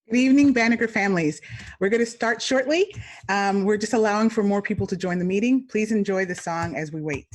Good evening, Banneker families. We're going to start shortly. We're just allowing for more people to join the meeting. Please enjoy the song as we wait.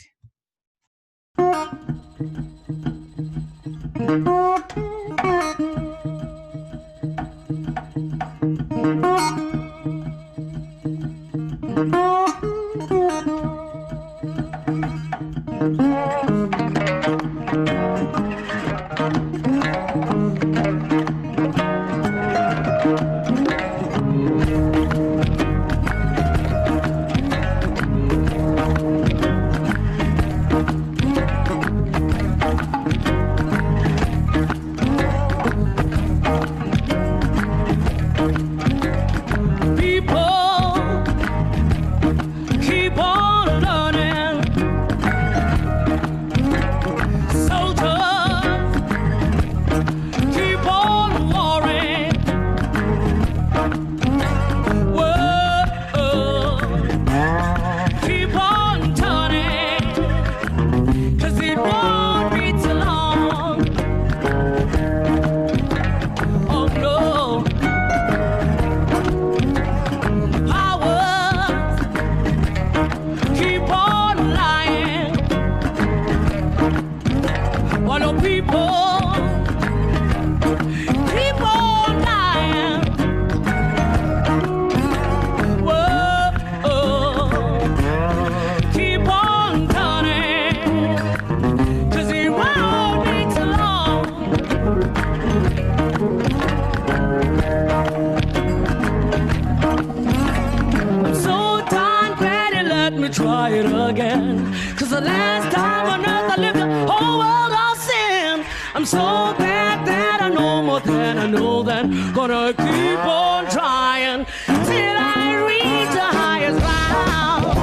Try it again, 'cause the last time on earth I lived the whole world of sin. I'm so bad that I know more than I know, then gonna keep on trying till I reach the highest ground.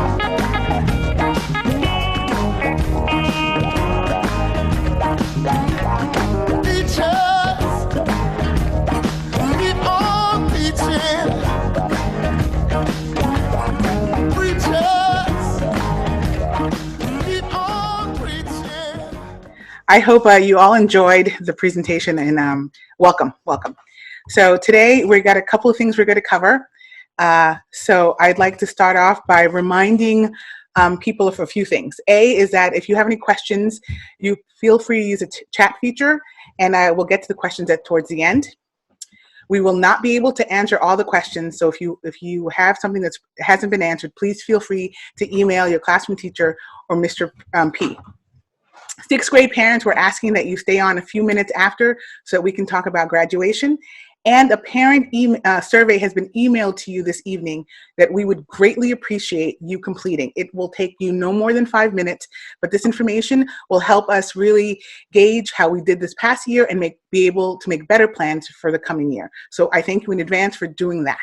Teachers, keep on teaching. I hope you all enjoyed the presentation and welcome. So today we got a couple of things we're going to cover. So I'd like to start off by reminding people of a few things. A is that if you have any questions, you feel free to use a chat feature, and I will get to the questions towards the end. We will not be able to answer all the questions, so if you have something that hasn't been answered, please feel free to email your classroom teacher or Mr. P. Sixth grade parents were asking that you stay on a few minutes after so that we can talk about graduation. And a parent survey has been emailed to you this evening that we would greatly appreciate you completing. It will take you no more than 5 minutes, but this information will help us really gauge how we did this past year and be able to make better plans for the coming year. So I thank you in advance for doing that.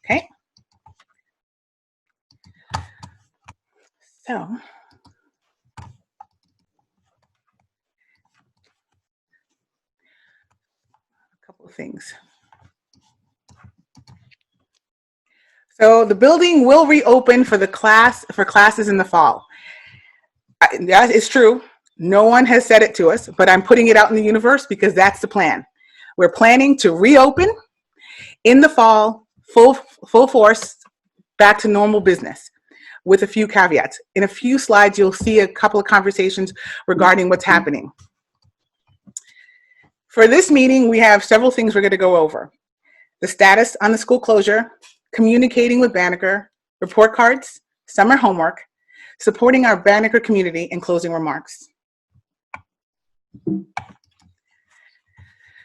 Okay. So. Couple of things. So the building will reopen for classes in the fall. That is true. No one has said it to us, but I'm putting it out in the universe because that's the plan. We're planning to reopen in the fall, full force, back to normal business, with a few caveats. In a few slides, you'll see a couple of conversations regarding what's happening. For this meeting, we have several things we're going to go over. The status on the school closure, communicating with Banneker, report cards, summer homework, supporting our Banneker community, and closing remarks.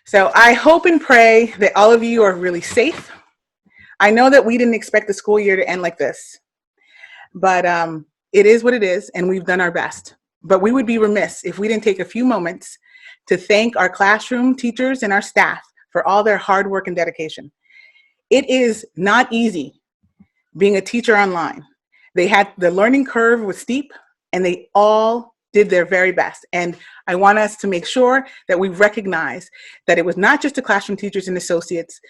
So I hope and pray that all of you are really safe. I know that we didn't expect the school year to end like this, but it is what it is, and we've done our best. But we would be remiss if we didn't take a few moments to thank our classroom teachers and our staff for all their hard work and dedication. It is not easy being a teacher online. The learning curve was steep, and they all did their very best. And I want us to make sure that we recognize that it was not just the classroom teachers and associates,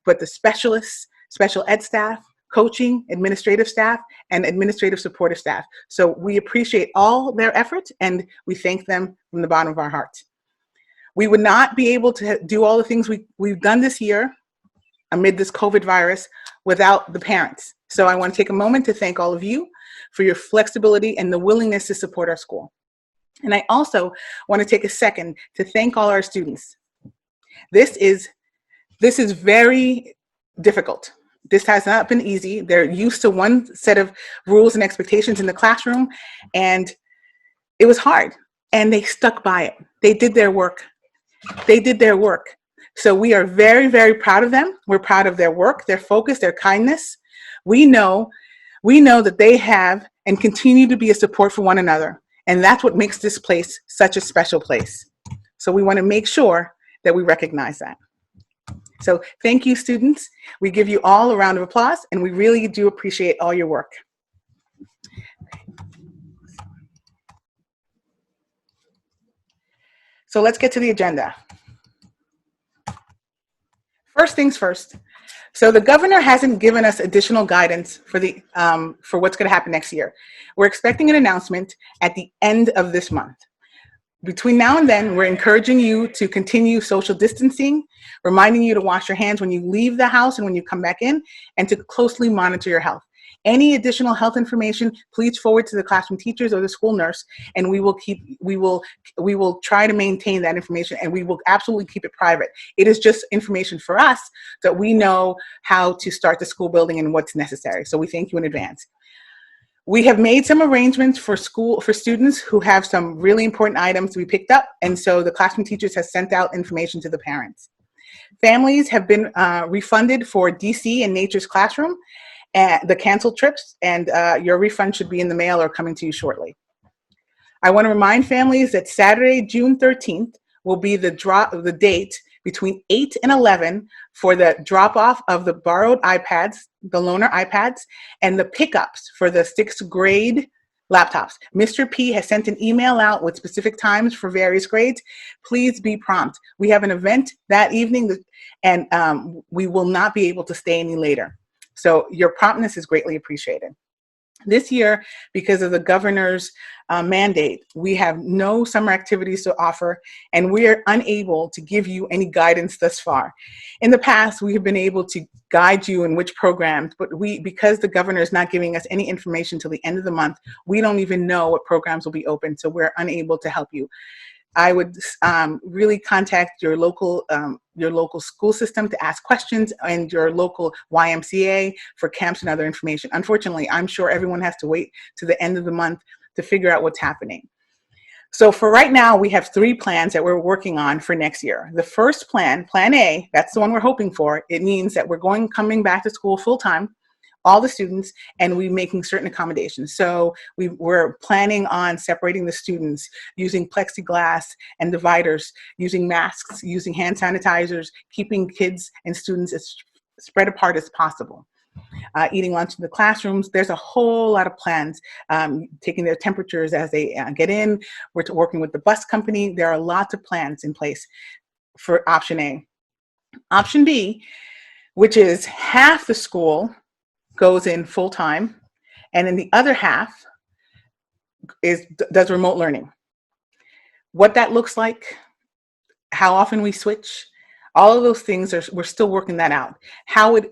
but the specialists, special ed staff, coaching, administrative staff, and administrative supportive staff. So we appreciate all their efforts, and we thank them from the bottom of our hearts. We would not be able to do all the things we've done this year amid this COVID virus without the parents. So I want to take a moment to thank all of you for your flexibility and the willingness to support our school. And I also want to take a second to thank all our students. This is very difficult. This has not been easy. They're used to one set of rules and expectations in the classroom, and it was hard. And they stuck by it. They did their work. So we are very, very proud of them. We're proud of their work, their focus, their kindness. We know that they have and continue to be a support for one another. And that's what makes this place such a special place. So we want to make sure that we recognize that. So thank you, students. We give you all a round of applause, and we really do appreciate all your work. So let's get to the agenda. First things first. So the governor hasn't given us additional guidance for what's going to happen next year. We're expecting an announcement at the end of this month. Between now and then, we're encouraging you to continue social distancing, reminding you to wash your hands when you leave the house and when you come back in, and to closely monitor your health. Any additional health information, please forward to the classroom teachers or the school nurse, and we will try to maintain that information, and we will absolutely keep it private. It is just information for us that we know how to start the school building and what's necessary. So we thank you in advance. We have made some arrangements for students who have some really important items to be picked up, and so the classroom teachers have sent out information to the parents. Families have been refunded for DC and Nature's Classroom, and the canceled trips, and your refund should be in the mail or coming to you shortly. I want to remind families that Saturday, June 13th, will be the date between 8 and 11 for the drop-off of the borrowed iPads, the loaner iPads, and the pickups for the 6th grade laptops. Mr. P has sent an email out with specific times for various grades. Please be prompt. We have an event that evening, and we will not be able to stay any later. So your promptness is greatly appreciated. This year, because of the governor's mandate, we have no summer activities to offer, and we are unable to give you any guidance thus far. In the past, we have been able to guide you in which programs, but because the governor is not giving us any information till the end of the month, we don't even know what programs will be open, so we're unable to help you. I would really contact your local school system to ask questions, and your local YMCA for camps and other information. Unfortunately, I'm sure everyone has to wait to the end of the month to figure out what's happening. So for right now, we have 3 plans that we're working on for next year. The first plan, Plan A, that's the one we're hoping for. It means that we're coming back to school full time, all the students, and we're making certain accommodations. So we're planning on separating the students, using plexiglass and dividers, using masks, using hand sanitizers, keeping kids and students as spread apart as possible. Eating lunch in the classrooms. There's a whole lot of plans, taking their temperatures as they get in. We're working with the bus company. There are lots of plans in place for option A. Option B, which is half the school goes in full time, and then the other half does remote learning. What that looks like, how often we switch, all of those things we're still working that out.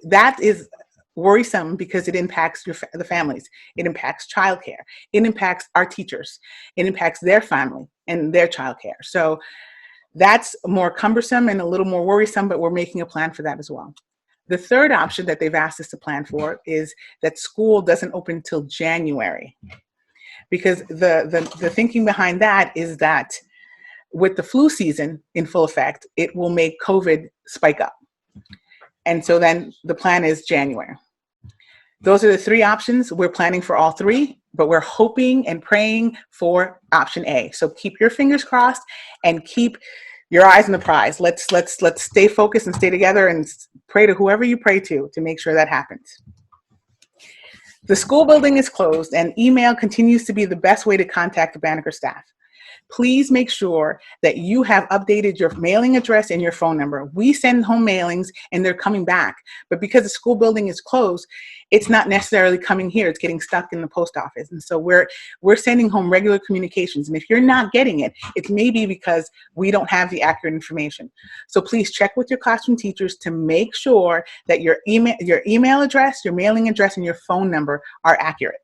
That is worrisome because it impacts the families. It impacts childcare. It impacts our teachers. It impacts their family and their childcare. So that's more cumbersome and a little more worrisome, but we're making a plan for that as well. The third option that they've asked us to plan for is that school doesn't open till January, because the thinking behind that is that with the flu season in full effect, it will make COVID spike up. And so then the plan is January. Those are the 3 options. We're planning for all 3, but we're hoping and praying for option A. So keep your fingers crossed and keep your eyes on the prize. Let's stay focused and stay together and pray to whoever you pray to make sure that happens. The school building is closed, and email continues to be the best way to contact the Banneker staff. Please make sure that you have updated your mailing address and your phone number. We send home mailings and they're coming back, but because the school building is closed, it's not necessarily coming here. It's getting stuck in the post office. And so we're sending home regular communications. And if you're not getting it, it may be because we don't have the accurate information. So please check with your classroom teachers to make sure that your email address, your mailing address, and your phone number are accurate.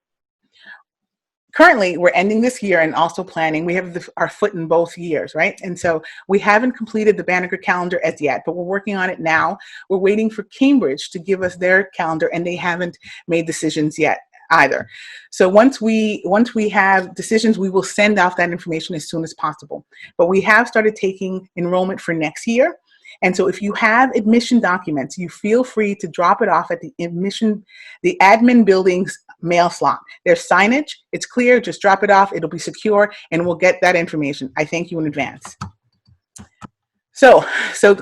Currently, we're ending this year and also planning. We have our foot in both years, right? And so we haven't completed the Banneker calendar as yet, but we're working on it now. We're waiting for Cambridge to give us their calendar, and they haven't made decisions yet either. So once we have decisions, we will send off that information as soon as possible. But we have started taking enrollment for next year. And so if you have admission documents, you feel free to drop it off at the admin building's mail slot. There's signage, it's clear, just drop it off, it'll be secure, and we'll get that information. I thank you in advance. So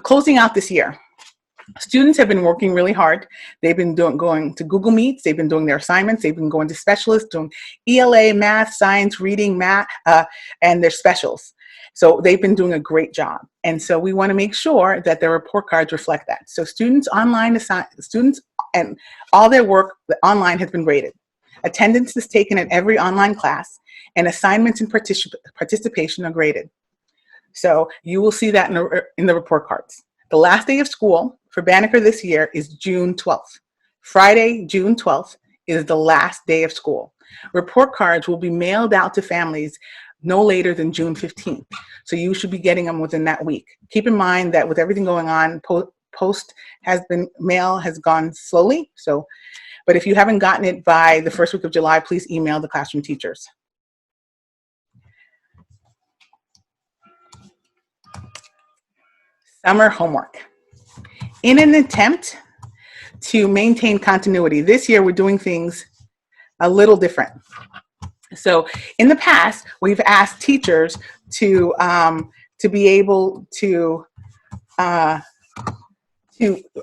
closing out this year, students have been working really hard. They've been going to Google Meets, they've been doing their assignments, they've been going to specialists, doing ELA, math, science, reading, math, and their specials. So they've been doing a great job. And so we want to make sure that their report cards reflect that. So students and all their work online has been graded. Attendance is taken at every online class, and assignments and participation are graded. So you will see that in the report cards. The last day of school for Banneker this year is June 12th. Friday, June 12th is the last day of school. Report cards will be mailed out to families no later than June 15th. So you should be getting them within that week. Keep in mind that with everything going on, mail has gone slowly. But if you haven't gotten it by the first week of July, please email the classroom teachers. Summer homework. In an attempt to maintain continuity, this year we're doing things a little different. So in the past, we've asked teachers to be able to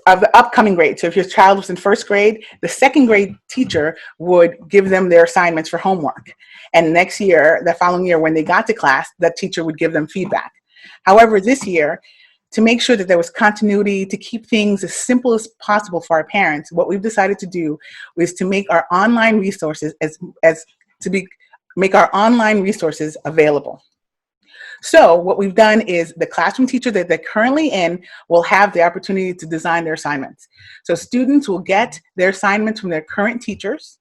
of the upcoming grade. So if your child was in first grade, the second grade teacher would give them their assignments for homework. And next year, the following year, when they got to class, that teacher would give them feedback. However, this year, to make sure that there was continuity, to keep things as simple as possible for our parents, what we've decided to do is to make our online resources make our online resources available. So what we've done is the classroom teacher that they're currently in will have the opportunity to design their assignments. So students will get their assignments from their current teachers,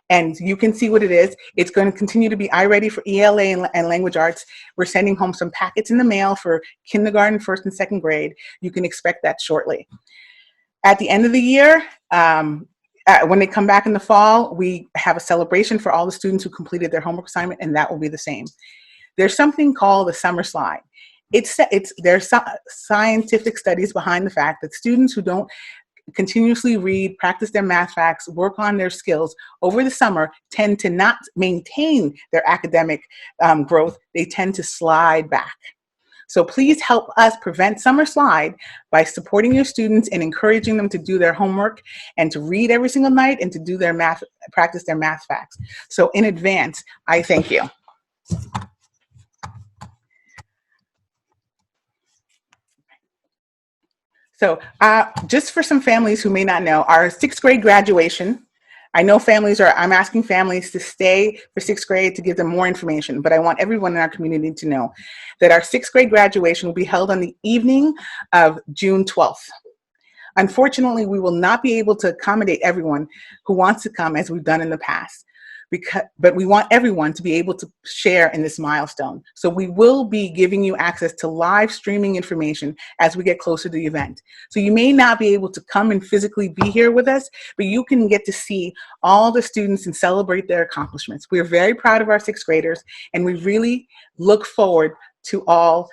and you can see what it is. It's going to continue to be iReady for ELA and language arts. We're sending home some packets in the mail for kindergarten, first and second grade. You can expect that shortly. At the end of the year, when they come back in the fall, we have a celebration for all the students who completed their homework assignment, and that will be the same. There's something called the summer slide. There's scientific studies behind the fact that students who don't continuously read, practice their math facts, work on their skills over the summer tend to not maintain their academic growth. They tend to slide back. So please help us prevent summer slide by supporting your students and encouraging them to do their homework and to read every single night and to do their math, practice their math facts. So in advance, I thank you. So just for some families who may not know, our sixth grade graduation, I know I'm asking families to stay for sixth grade to give them more information, but I want everyone in our community to know that our sixth grade graduation will be held on the evening of June 12th. Unfortunately, we will not be able to accommodate everyone who wants to come as we've done in the past. But we want everyone to be able to share in this milestone. So we will be giving you access to live streaming information as we get closer to the event. So you may not be able to come and physically be here with us, but you can get to see all the students and celebrate their accomplishments. We're very proud of our sixth graders, and we really look forward to all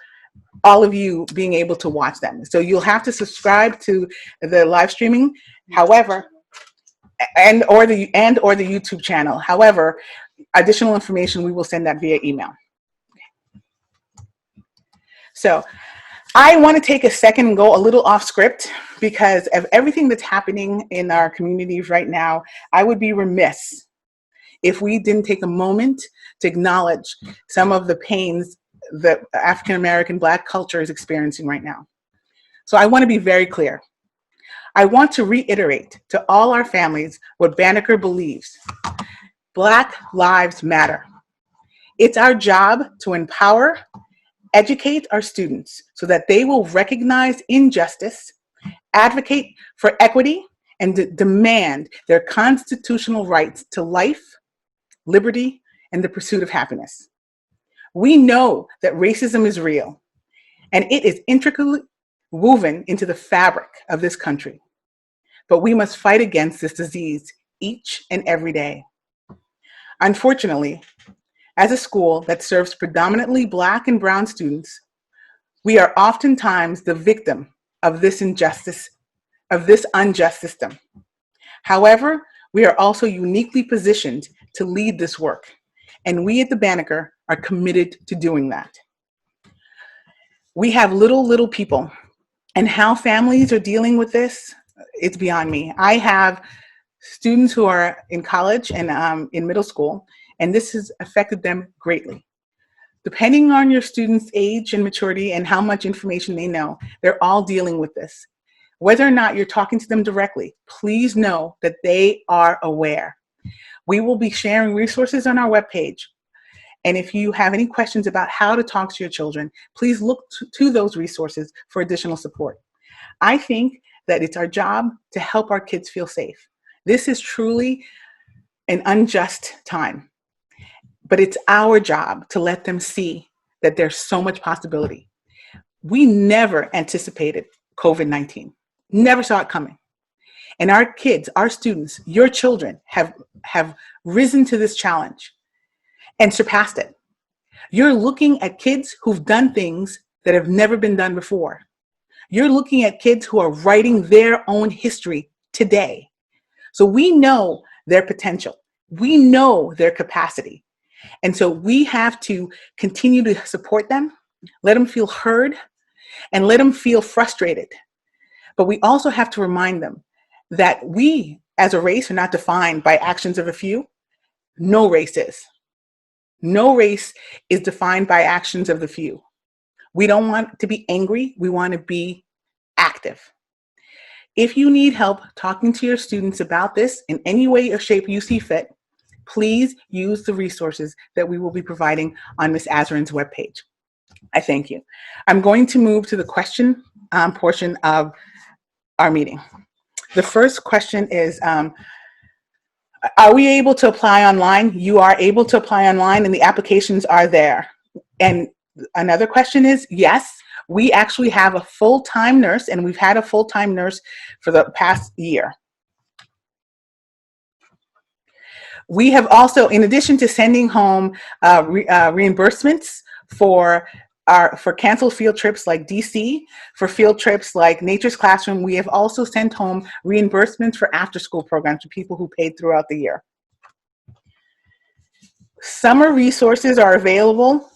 of you being able to watch them. So you'll have to subscribe to the live streaming. However, or the YouTube channel. However, additional information, we will send that via email. So I want to take a second and go a little off script because of everything that's happening in our communities right now. I would be remiss if we didn't take a moment to acknowledge some of the pains that African American Black culture is experiencing right now. So I want to be very clear. I want to reiterate to all our families what Banneker believes. Black lives matter. It's our job to empower, educate our students so that they will recognize injustice, advocate for equity, and demand their constitutional rights to life, liberty, and the pursuit of happiness. We know that racism is real, and it is intricately woven into the fabric of this country. But we must fight against this disease each and every day. Unfortunately, as a school that serves predominantly Black and Brown students, we are oftentimes the victim of this injustice, of this unjust system. However, we are also uniquely positioned to lead this work, and we at the Banneker are committed to doing that. We have little people, and how families are dealing with this, it's beyond me. I have students who are in college and in middle school, and this has affected them greatly. Depending on your student's age and maturity and how much information they know, they're all dealing with this. Whether or not you're talking to them directly, please know that they are aware. We will be sharing resources on our webpage. And if you have any questions about how to talk to your children, please look to those resources for additional support. I think that it's our job to help our kids feel safe. This is truly an unjust time, but it's our job to let them see that there's so much possibility. We never anticipated COVID-19, never saw it coming. And our kids, our students, your children have risen to this challenge and surpassed it. You're looking at kids who've done things that have never been done before. You're looking at kids who are writing their own history today. So we know their potential. We know their capacity. And so we have to continue to support them, let them feel heard, and let them feel frustrated. But we also have to remind them that we, as a race, are not defined by actions of a few. No race is. No race is defined by actions of the few. We don't want to be angry. We want to be active. If you need help talking to your students about this in any way or shape you see fit, please use the resources that we will be providing on Ms. Azarin's webpage. I thank you. I'm going to move to the question portion of our meeting. The first question is, are we able to apply online? You are able to apply online and the applications are there. And another question is, yes, we actually have a full-time nurse, and we've had a full-time nurse for the past year. We have also, in addition to sending home reimbursements for canceled field trips like DC, for field trips like Nature's Classroom, we have also sent home reimbursements for after-school programs for people who paid throughout the year. Summer resources are available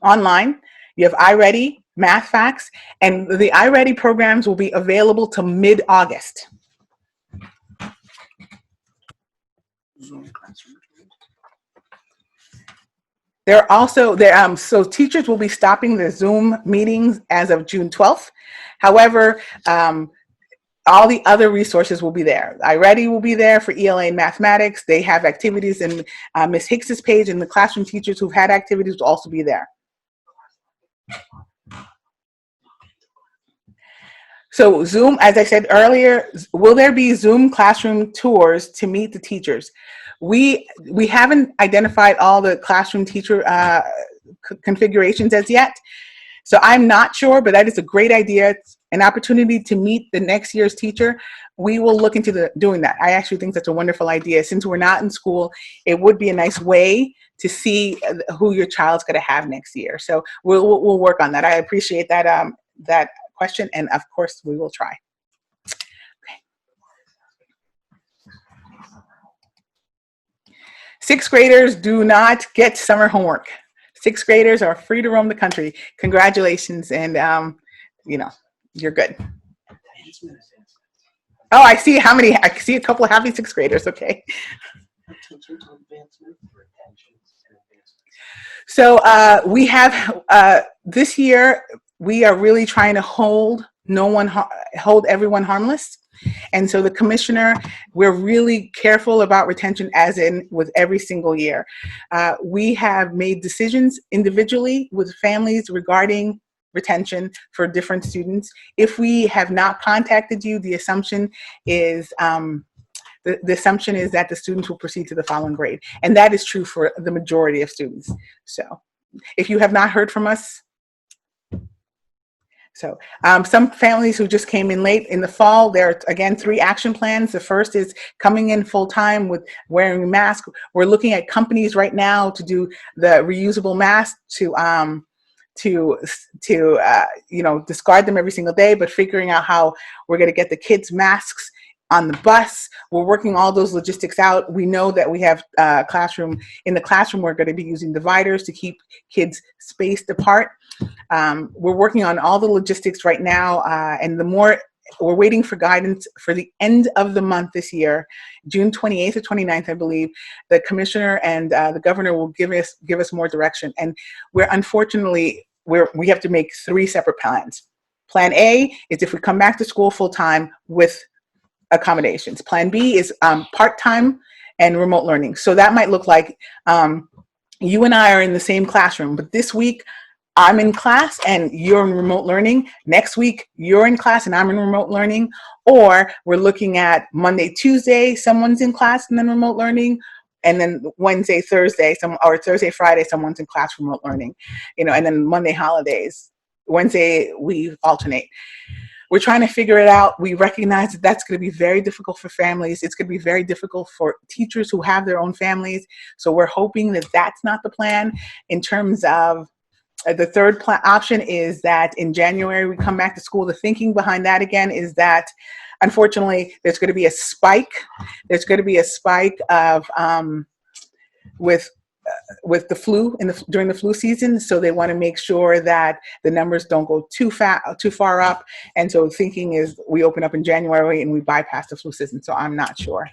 online. You have iReady, MathFacts, and the iReady programs will be available till mid-August. They're also there. So teachers will be stopping their Zoom meetings as of June 12th. However, all the other resources will be there. iReady will be there for ELA and mathematics. They have activities, and Ms. Hicks's page, and the classroom teachers who've had activities will also be there. So Zoom, as I said earlier, will there be Zoom classroom tours to meet the teachers? We haven't identified all the classroom teacher configurations as yet. So I'm not sure, but that is a great idea. It's an opportunity to meet the next year's teacher. We will look into doing that. I actually think that's a wonderful idea. Since we're not in school, it would be a nice way to see who your child's going to have next year. So we'll work on that. I appreciate that that question, and of course we will try. Okay. Sixth graders do not get summer homework. Sixth graders are free to roam the country. Congratulations, and you know, you're good. Oh, I see how many. I see a couple of happy sixth graders. Okay. So we have this year. We are really trying to hold everyone harmless. And so the commissioner, we're really careful about retention, as in with every single year. We have made decisions individually with families regarding retention for different students. If we have not contacted you, the assumption is the assumption is that the students will proceed to the following grade. And that is true for the majority of students. So if you have not heard from us, some families who just came in late in the fall, there are, again, 3 action plans. The first is coming in full time with wearing a mask. We're looking at companies right now to do the reusable mask to discard them every single day, but figuring out how we're going to get the kids masks on the bus. We're working all those logistics out. We know that we have in the classroom, we're going to be using dividers to keep kids spaced apart. We're working on all the logistics right now, and we're waiting for guidance for the end of the month this year, June 28th or 29th, I believe. The commissioner and the governor will give us more direction. And we have to make 3 separate plans. Plan A is if we come back to school full time with accommodations. Plan B is part-time and remote learning. So that might look like you and I are in the same classroom, but this week I'm in class and you're in remote learning. Next week, you're in class and I'm in remote learning. Or we're looking at Monday, Tuesday, someone's in class and then remote learning. And then Wednesday, Thursday, or Thursday, Friday, someone's in class remote learning. And then Monday holidays. Wednesday, we alternate. We're trying to figure it out. We recognize that that's going to be very difficult for families. It's going to be very difficult for teachers who have their own families. So we're hoping that that's not the plan. In terms of the third option is that in January we come back to school. The thinking behind that, again, is that unfortunately there's going to be a spike. There's going to be a spike of with the flu during the flu season. So they want to make sure that the numbers don't go too far up. And so thinking is we open up in January and we bypass the flu season. So I'm not sure.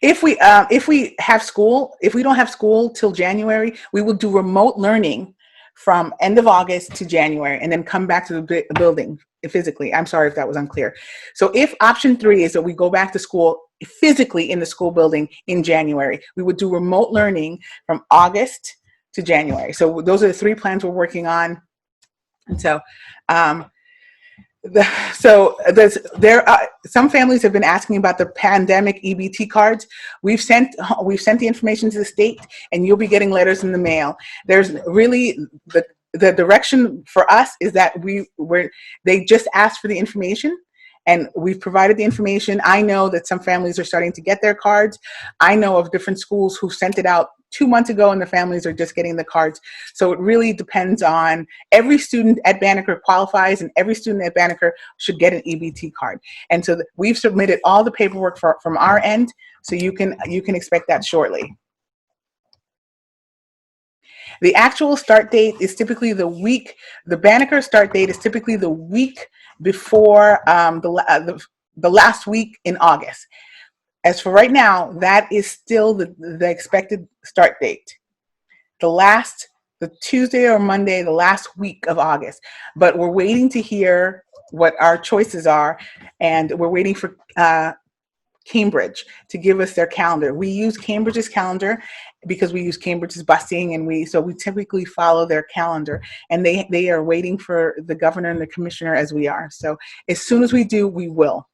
If we don't have school till January, we will do remote learning from end of August to January and then come back to the building physically. I'm sorry if that was unclear. So if option 3 is that we go back to school physically in the school building in January, we would do remote learning from August to January. So those are the 3 plans we're working on. And so, some families have been asking about the pandemic EBT cards. We've sent the information to the state, and you'll be getting letters in the mail. There's really the direction for us is that they just asked for the information, and we've provided the information. I know that some families are starting to get their cards. I know of different schools who sent it out 2 months ago and the families are just getting the cards. So it really depends on every student at Banneker qualifies and every student at Banneker should get an EBT card. And so we've submitted all the paperwork from our end, so you can expect that shortly. The actual start date is typically the Banneker start date is typically the week before the last week in August. As for right now, that is still the expected start date. The Tuesday or Monday, the last week of August. But we're waiting to hear what our choices are, and we're waiting for Cambridge to give us their calendar. We use Cambridge's calendar because we use Cambridge's busing, and we typically follow their calendar, and they are waiting for the governor and the commissioner as we are. So as soon as we do, we will.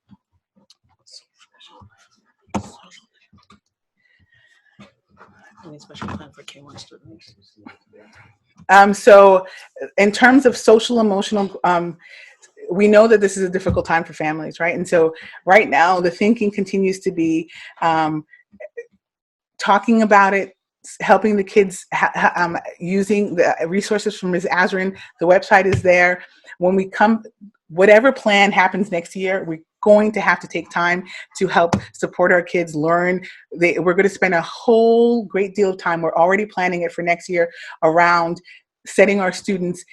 Any special plan for K1 students? So in terms of social emotional, we know that this is a difficult time for families, right? And so right now the thinking continues to be talking about it, helping the kids, using the resources from Ms. Azrin. The website is there. When we come, whatever plan happens next year, we're going to have to take time to help support our kids learn. We're going to spend a whole great deal of time, we're already planning it for next year, around setting our students,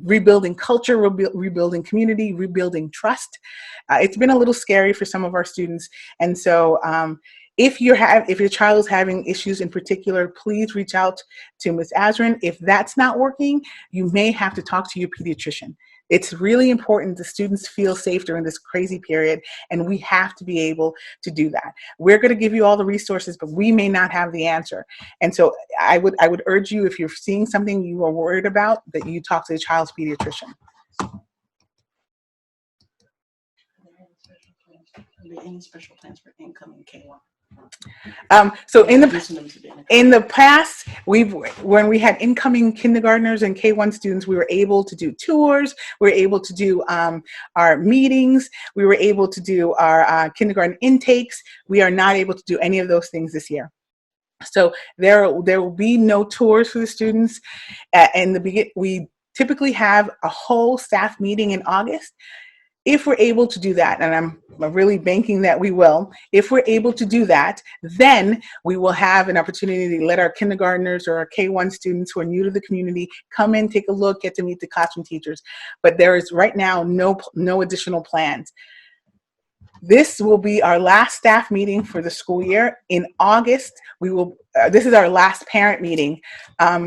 rebuilding culture, rebuilding community, rebuilding trust. It's been a little scary for some of our students. And so If your child is having issues in particular, please reach out to Ms. Azrin. If that's not working, you may have to talk to your pediatrician. It's really important the students feel safe during this crazy period, and we have to be able to do that. We're going to give you all the resources, but we may not have the answer. And so I would urge you, if you're seeing something you are worried about, that you talk to the child's pediatrician. Are there any special plans for incoming K1? So Introducing them to the in the past, when we had incoming kindergartners and K1 students, we were able to do tours, we were able to do our meetings, we were able to do our kindergarten intakes. We are not able to do any of those things this year. So there will be no tours for the students. In the beginning, we typically have a whole staff meeting in August. If we're able to do that, and I'm really banking that we will, if we're able to do that, then we will have an opportunity to let our kindergartners or our K1 students who are new to the community come in, take a look, get to meet the classroom teachers. But there is right now no additional plans. This will be our last staff meeting for the school year. In August, this is our last parent meeting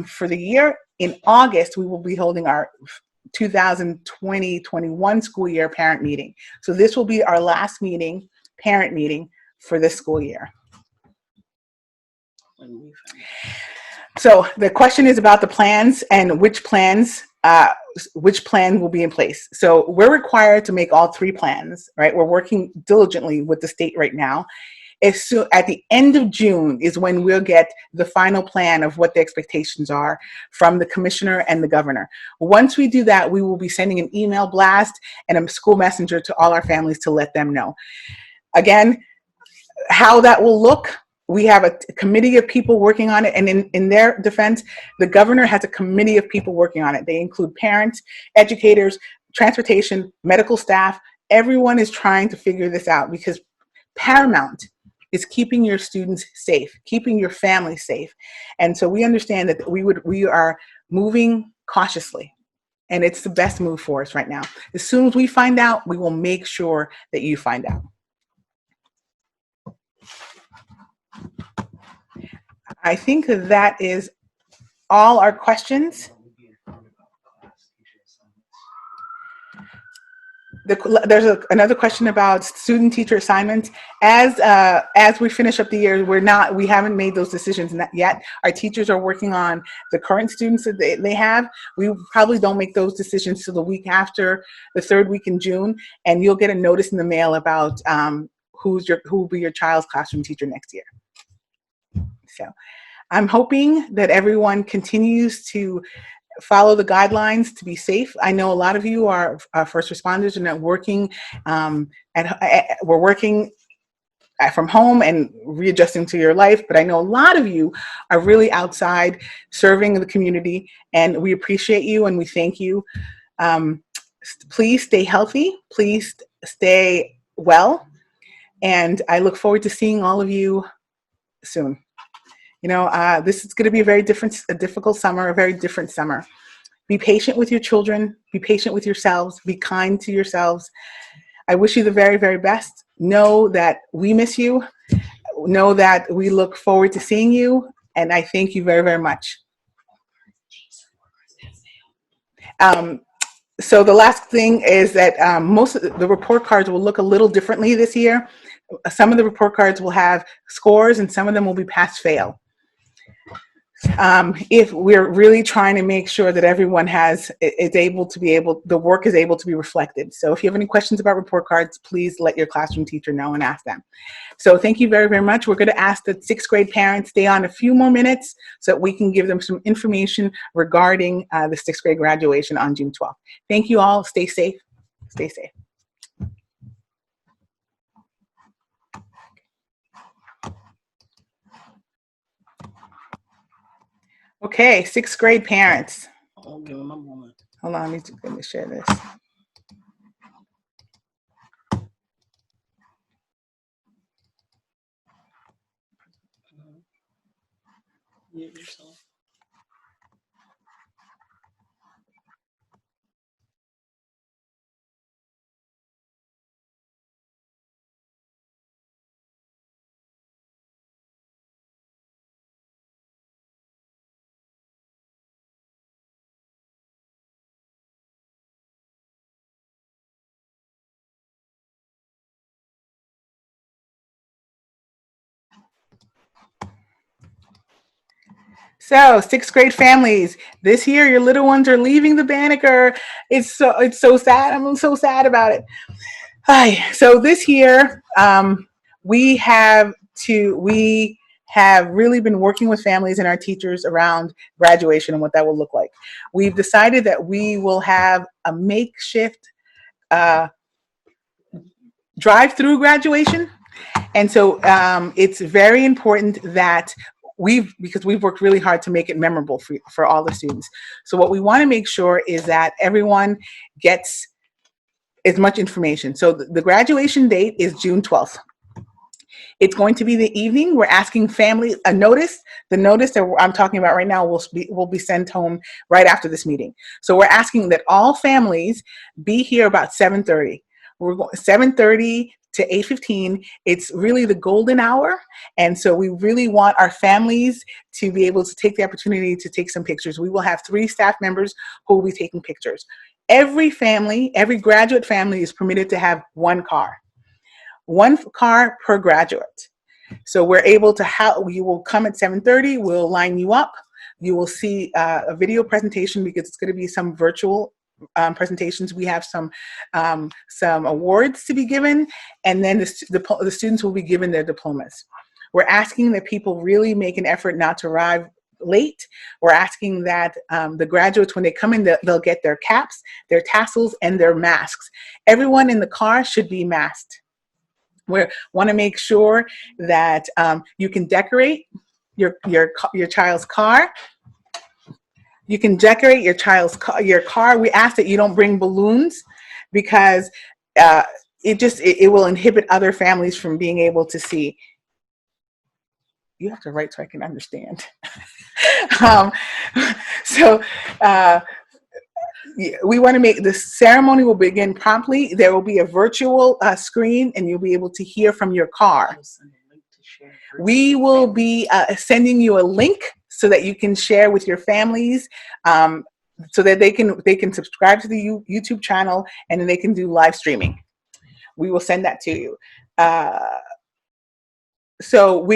for the year. In August, we will be holding our 2020-21 school year parent meeting. So this will be our last parent meeting for this school year. So the question is about the plans and which plan will be in place. So we're required to make all 3 plans, right? We're working diligently with the state right now. At the end of June is when we'll get the final plan of what the expectations are from the commissioner and the governor. Once we do that, we will be sending an email blast and a school messenger to all our families to let them know. Again, how that will look, we have a committee of people working on it, and in their defense, the governor has a committee of people working on it. They include parents, educators, transportation, medical staff. Everyone is trying to figure this out, because paramount is keeping your students safe, keeping your family safe. And so we understand that we are moving cautiously, and it's the best move for us right now. As soon as we find out, we will make sure that you find out. I think that is all our questions. There's another question about student teacher assignments. As we finish up the year, we haven't made those decisions yet. Our teachers are working on the current students that they have. We probably don't make those decisions till the week after the 3rd week in June, and you'll get a notice in the mail about who will be your child's classroom teacher next year. So I'm hoping that everyone continues to follow the guidelines to be safe. I know a lot of you are first responders and are working we're working from home and readjusting to your life, but I know a lot of you are really outside serving the community, and we appreciate you and we thank you. Please stay healthy, please stay well, and I look forward to seeing all of you soon. This is going to be a difficult summer, a very different summer. Be patient with your children, be patient with yourselves, be kind to yourselves. I wish you the very, very best. Know that we miss you. Know that we look forward to seeing you, and I thank you very, very much. So the last thing is that most of the report cards will look a little differently this year. Some of the report cards will have scores, and some of them will be pass-fail. If we're really trying to make sure that everyone the work is able to be reflected. So if you have any questions about report cards, please let your classroom teacher know and ask them. So thank you very, very much. We're going to ask that 6th grade parents stay on a few more minutes so that we can give them some information regarding the 6th grade graduation on June 12th. Thank you all. Stay safe. Stay safe. Okay, 6th grade parents. I'll give them a moment. Hold on, let me share this. Mute yourself. So, sixth grade families, this year your little ones are leaving the Banneker. It's so sad. I'm so sad about it. Hi. So this year, we have we have really been working with families and our teachers around graduation and what that will look like. We've decided that we will have a makeshift uh, drive-through graduation. And so it's very important that because we've worked really hard to make it memorable for all the students. So what we want to make sure is that everyone gets as much information. So the graduation date is June 12th. It's going to be the evening. We're asking family a notice. The notice that I'm talking about right now will be sent home right after this meeting. So we're asking that all families be here about 7:30. We're going 7:30 to 8:15. It's really the golden hour, and so we really want our families to be able to take the opportunity to take some pictures. We will have 3 staff members who will be taking pictures. Every family, every graduate family is permitted to have one car per graduate. So we're able to you will come at 7:30, we'll line you up. You will see a video presentation because it's going to be some virtual presentations. We have some awards to be given, and then the students will be given their diplomas. We're asking that people really make an effort not to arrive late. We're asking that the graduates, when they come in, they'll get their caps, their tassels, and their masks. Everyone in the car should be masked. We want to make sure that you can decorate your child's car. You can decorate your car. We ask that you don't bring balloons because it will inhibit other families from being able to see. You have to write so I can understand. So we want to make the ceremony will begin promptly. There will be a virtual screen, and you'll be able to hear from your car. We will be sending you a link so that you can share with your families, so that they can subscribe to the YouTube channel, and then they can do live streaming. We will send that to you. So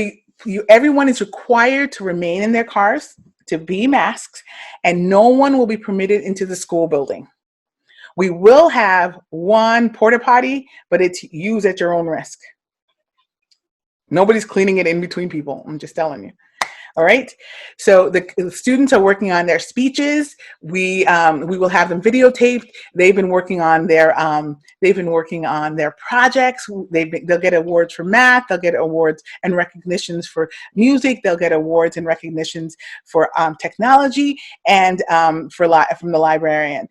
everyone is required to remain in their cars, to be masked, and no one will be permitted into the school building. We will have one porta potty, but it's used at your own risk. Nobody's cleaning it in between people. I'm just telling you. All right. So the students are working on their speeches. We will have them videotaped. They've been working on their projects. They'll get awards for math. They'll get awards and recognitions for music. They'll get awards and recognitions for technology and from the librarian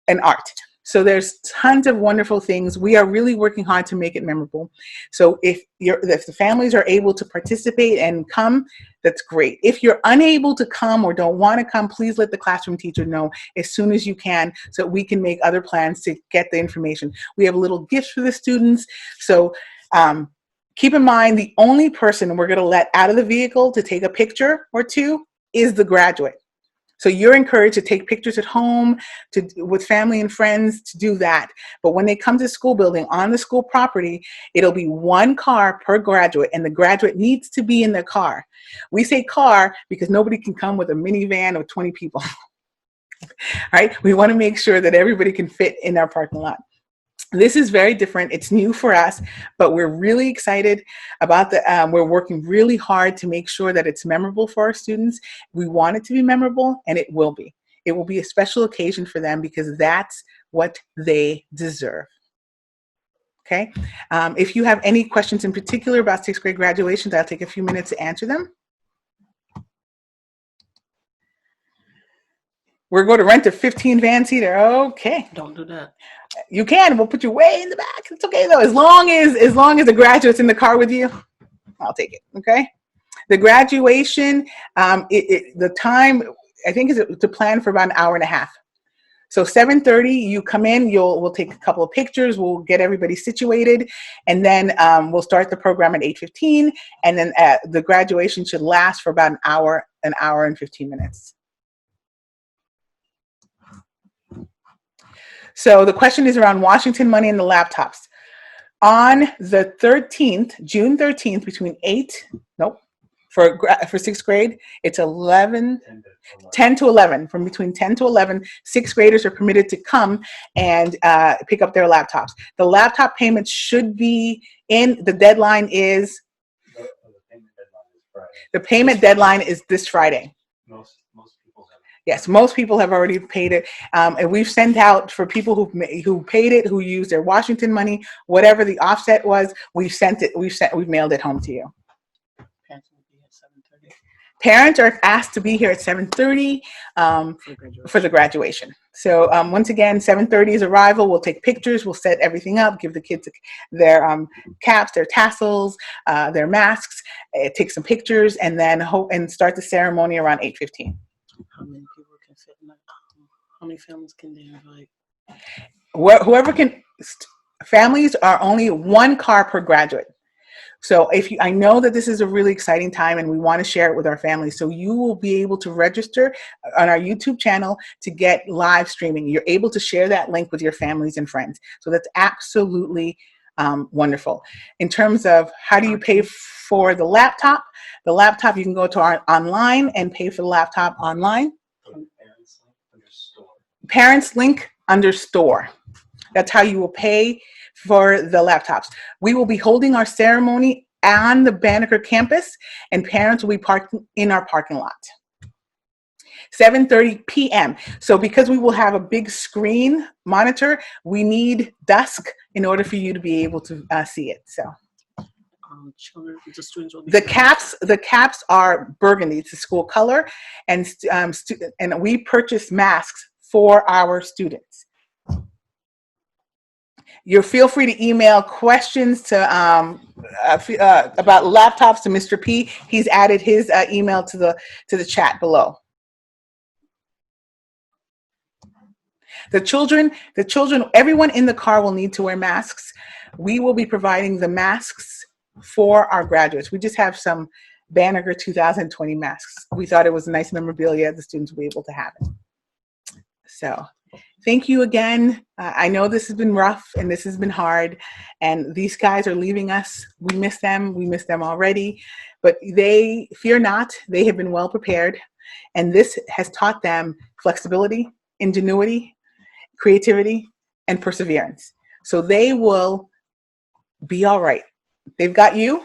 and art. So there's tons of wonderful things. We are really working hard to make it memorable. So if the families are able to participate and come, that's great. If you're unable to come or don't want to come, please let the classroom teacher know as soon as you can so we can make other plans to get the information. We have little gifts for the students. So keep in mind, the only person we're going to let out of the vehicle to take a picture or two is the graduate. So you're encouraged to take pictures at home, with family and friends, to do that. But when they come to the school building on the school property, it'll be one car per graduate, and the graduate needs to be in their car. We say car because nobody can come with a minivan of 20 people. All right? We want to make sure that everybody can fit in our parking lot. This is very different. It's new for us, but we're really excited about we're working really hard to make sure that it's memorable for our students. We want it to be memorable, and it will be. It will be a special occasion for them because that's what they deserve. Okay? If you have any questions in particular about sixth grade graduations, I'll take a few minutes to answer them. We're going to rent a 15 van seater. Okay. Don't do that. You can. We'll put you way in the back. It's okay though. As long as the graduate's in the car with you, I'll take it. Okay. The graduation, the time I think is to plan for about an hour and a half. So 7:30, you come in. We'll take a couple of pictures. We'll get everybody situated, and then we'll start the program at 8:15. And then the graduation should last for about an hour and 15 minutes. So the question is around Washington money and the laptops. On the 13th, June 13th, between 8, nope, For sixth grade, it's 10 to 11. From between 10 to 11, sixth graders are permitted to come and pick up their laptops. The laptop payments should be in. The deadline is. The payment deadline is this Friday. Most people have. Yes, most people have already paid it, and we've sent out for people who paid it, who used their Washington money, whatever the offset was. We've sent it. We've mailed it home to you. Parents will be at 7:30 Parents are asked to be here at 7:30 for the graduation. So once again, 7:30 is arrival. We'll take pictures. We'll set everything up. Give the kids their caps, their tassels, their masks. Take some pictures, and then start the ceremony around 8:15. How many people can fit in that? How many families can they invite? Whoever can. Families are only one car per graduate. So I know that this is a really exciting time and we want to share it with our families. So you will be able to register on our YouTube channel to get live streaming. You're able to share that link with your families and friends. So that's absolutely wonderful. In terms of how do you pay for the laptop, you can go to our online and pay for the laptop online. Parents link under store. That's how you will pay for the laptops. We will be holding our ceremony on the Banneker campus, and parents will be parked in our parking lot. 7:30 p.m. So because we will have a big screen monitor, we need dusk in order for you to be able to see it. So Children, the students will be. the caps are burgundy. It's a school color, and we purchase masks for our students. You feel free to email questions to about laptops to Mr. P. He's added his email to the chat below. The children, everyone in the car will need to wear masks. We will be providing the masks for our graduates. We just have some Banneker 2020 masks. We thought it was a nice memorabilia the students will be able to have it. So thank you again. I know this has been rough and this has been hard, and these guys are leaving us. We miss them. We miss them already, but they fear not. They have been well prepared, and this has taught them flexibility, ingenuity, creativity, and perseverance. So they will be all right. They've got you,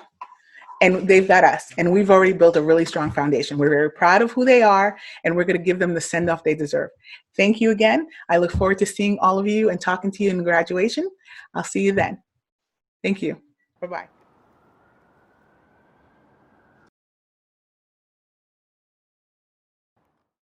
and they've got us, and we've already built a really strong foundation. We're very proud of who they are, and we're going to give them the send-off they deserve. Thank you again. I look forward to seeing all of you and talking to you in graduation. I'll see you then. Thank you. Bye-bye.